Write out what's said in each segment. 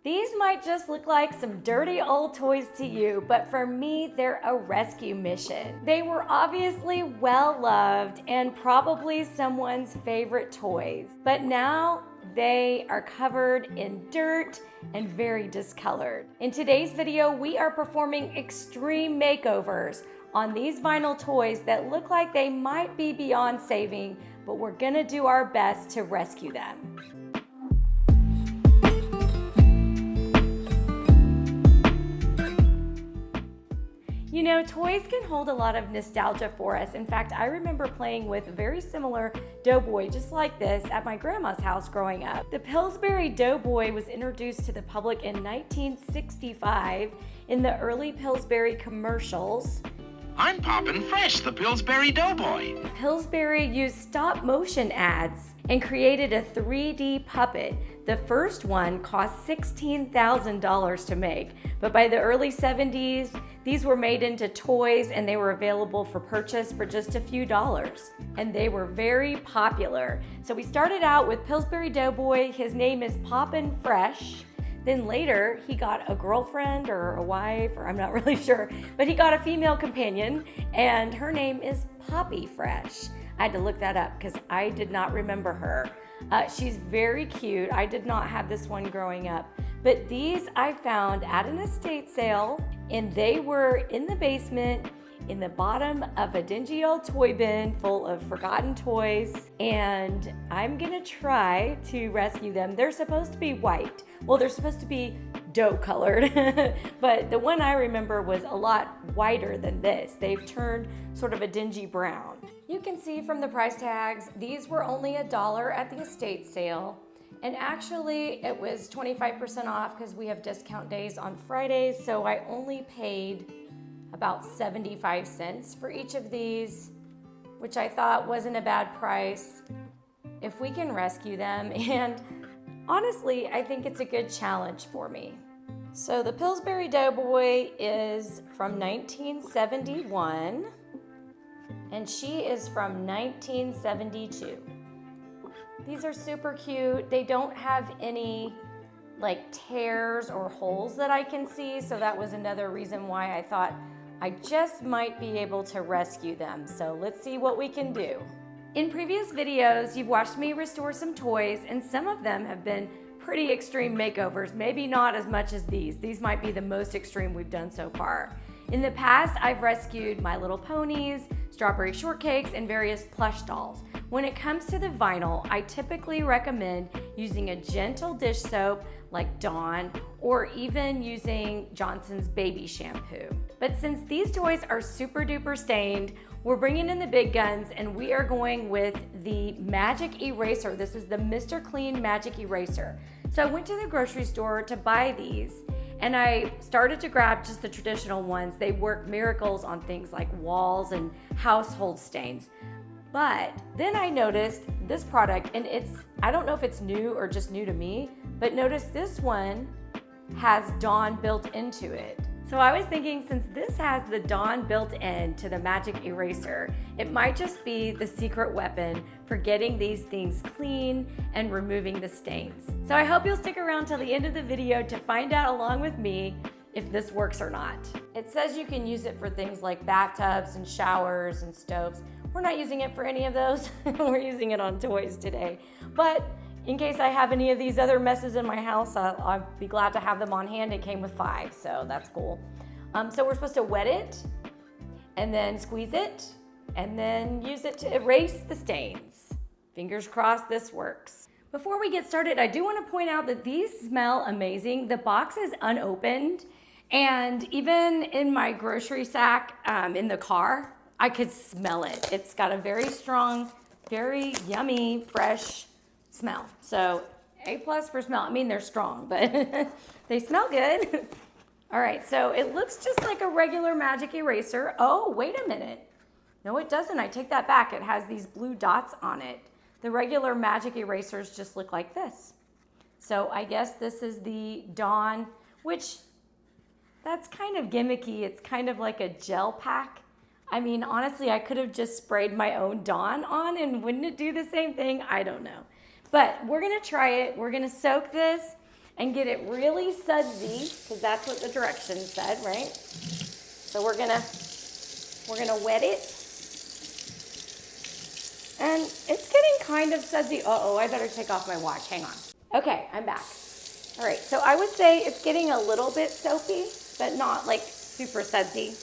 These might just look like some dirty old toys to you, but for me, they're a rescue mission. They were obviously well loved and probably someone's favorite toys, but now they are covered in dirt and very discolored. In today's video, we are performing extreme makeovers on these vinyl toys that look like they might be beyond saving, but we're gonna do our best to rescue them. You know, toys can hold a lot of nostalgia for us. In fact, I remember playing with a very similar Doughboy just like this at my grandma's house growing up. The Pillsbury Doughboy was introduced to the public in 1965 in the early Pillsbury commercials. I'm poppin' fresh, the Pillsbury Doughboy. Pillsbury used stop motion ads and created a 3D puppet. The first one cost $16,000 to make, but by the early 70s, these were made into toys and they were available for purchase for just a few dollars. And they were very popular. So we started out with Pillsbury Doughboy. His name is Poppin' Fresh. Then later, he got a girlfriend or a wife, or I'm not really sure, but he got a female companion, and her name is Poppy Fresh. I had to look that up because I did not remember her. She's very cute. I did not have this one growing up, but these I found at an estate sale, and they were in the basement in the bottom of a dingy old toy bin full of forgotten toys, and I'm gonna try to rescue them. They're supposed to be white. Well, they're supposed to be dough colored, but the one I remember was a lot whiter than this. They've turned sort of a dingy brown. You can see from the price tags, these were only $1 at the estate sale. And actually it was 25% off because we have discount days on Fridays. So I only paid about 75 cents for each of these, which I thought wasn't a bad price if we can rescue them. And honestly, I think it's a good challenge for me. So the Pillsbury Doughboy is from 1971, and she is from 1972. These are super cute. They don't have any like tears or holes that I can see, so that was another reason why I thought I just might be able to rescue them. So let's see what we can do. In previous videos, you've watched me restore some toys, and some of them have been pretty extreme makeovers, maybe not as much as these. These might be the most extreme we've done so far. In the past, I've rescued My Little Ponies, strawberry shortcakes, and various plush dolls. When it comes to the vinyl, I typically recommend using a gentle dish soap like Dawn, or even using Johnson's baby shampoo. But since these toys are super duper stained, we're bringing in the big guns, and we are going with the Magic Eraser. This is the Mr. Clean Magic Eraser. So I went to the grocery store to buy these, and I started to grab just the traditional ones. They work miracles on things like walls and household stains. But then I noticed this product, and I don't know if it's new or just new to me, but notice this one has Dawn built into it. So I was thinking, since this has the Dawn built in to the Magic Eraser, it might just be the secret weapon for getting these things clean and removing the stains. So I hope you'll stick around till the end of the video to find out along with me if this works or not. It says you can use it for things like bathtubs and showers and stoves. We're not using it for any of those. We're using it on toys today. But in case I have any of these other messes in my house, I'll be glad to have them on hand. It came with 5, so that's cool. So we're supposed to wet it and then squeeze it and then use it to erase the stains. Fingers crossed this works. Before we get started, I do want to point out that these smell amazing. The box is unopened, and even in my grocery sack in the car, I could smell it. It's got a very strong, very yummy, fresh smell. So A+ for smell. I mean, they're strong, but they smell good. All right, so it looks just like a regular Magic Eraser. Oh, wait a minute. No, it doesn't. I take that back. It has these blue dots on it. The regular Magic Erasers just look like this. So I guess this is the Dawn, which that's kind of gimmicky. It's kind of like a gel pack. I mean, honestly, I could have just sprayed my own Dawn on, and wouldn't it do the same thing? I don't know. But we're gonna try it. We're gonna soak this. and get it really sudsy, because that's what the directions said, right? So we're gonna wet it. And it's getting kind of sudsy. Uh-oh, I better take off my watch. Hang on. Okay, I'm back. All right, so I would say it's getting a little bit soapy, but not like super sudsy.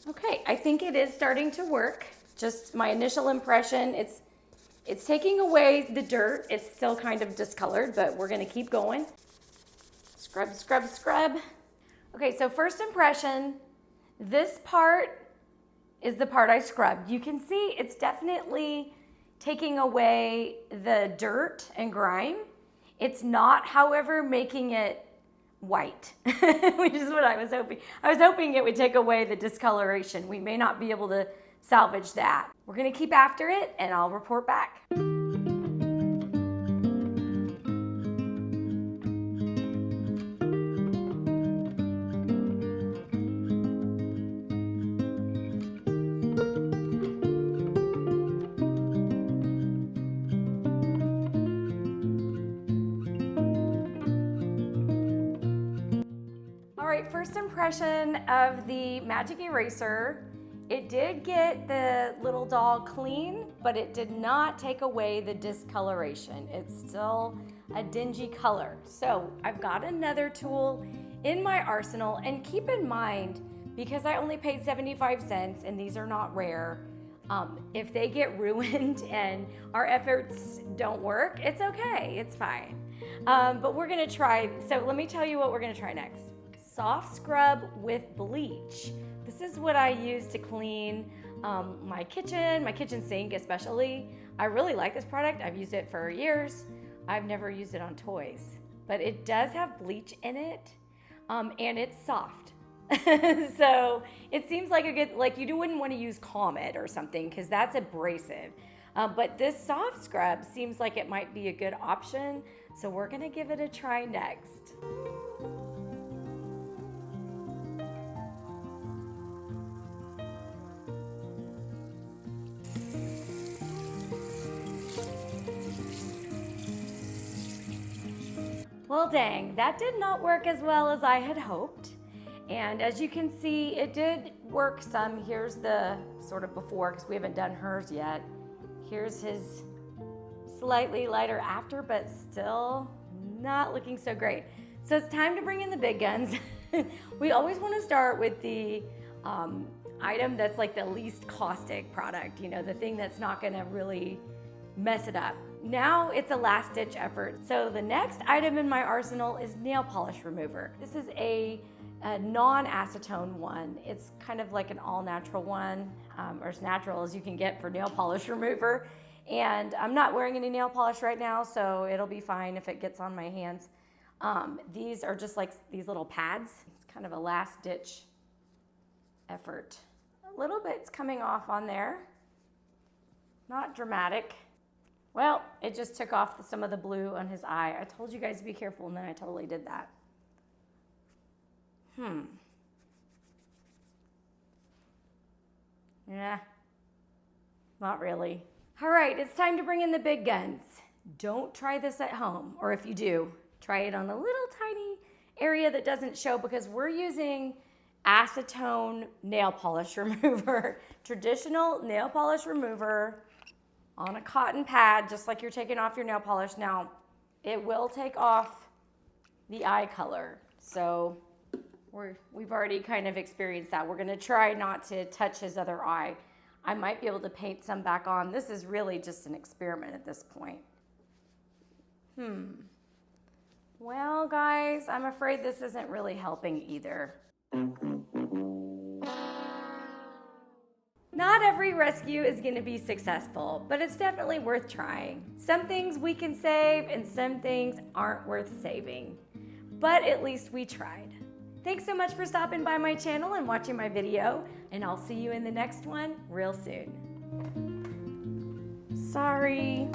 Okay, I think it is starting to work. Just my initial impression, it's taking away the dirt. It's still kind of discolored, but we're gonna keep going. Scrub, scrub, scrub. Okay, so first impression, this part is the part I scrubbed. You can see it's definitely taking away the dirt and grime. It's not, however, making it white, which is what I was hoping. I was hoping it would take away the discoloration. We may not be able to salvage that. We're gonna keep after it and I'll report back. First impression of the magic eraser. It did get the little doll clean, but it did not take away the discoloration. It's still a dingy color. So I've got another tool in my arsenal, and keep in mind, because I only paid 75 cents and these are not rare, if they get ruined and our efforts don't work, it's okay, it's fine. But we're gonna try, so let me tell you what we're gonna try next. Soft scrub with bleach. This is what I use to clean my kitchen sink especially. I really like this product. I've used it for years. I've never used it on toys, but it does have bleach in it, and it's soft. So it seems like a good, like you wouldn't want to use Comet or something because that's abrasive. But this soft scrub seems like it might be a good option. So we're gonna give it a try next. Well, dang, that did not work as well as I had hoped. And as you can see, it did work some. Here's the sort of before, because we haven't done hers yet. Here's his slightly lighter after, but still not looking so great. So it's time to bring in the big guns. We always want to start with the item that's like the least caustic product, you know, the thing that's not gonna really mess it up. Now it's a last ditch effort. So the next item in my arsenal is nail polish remover. This is a non-acetone one. It's kind of like an all-natural one, or as natural as you can get for nail polish remover. And I'm not wearing any nail polish right now, so it'll be fine if it gets on my hands. These are just like these little pads. It's kind of a last ditch effort. A little bit's coming off on there. Not dramatic. Well, it just took off some of the blue on his eye. I told you guys to be careful, and then I totally did that. Yeah, not really. All right, it's time to bring in the big guns. Don't try this at home, or if you do, try it on a little tiny area that doesn't show, because we're using acetone nail polish remover, traditional nail polish remover on a cotton pad, just like you're taking off your nail polish. Now, it will take off the eye color, so we've already kind of experienced that. We're gonna try not to touch his other eye. I might be able to paint some back on. This is really just an experiment at this point. Well, guys, I'm afraid this isn't really helping either. Not every rescue is going to be successful, but it's definitely worth trying. Some things we can save and some things aren't worth saving, but at least we tried. Thanks so much for stopping by my channel and watching my video, and I'll see you in the next one real soon. Sorry.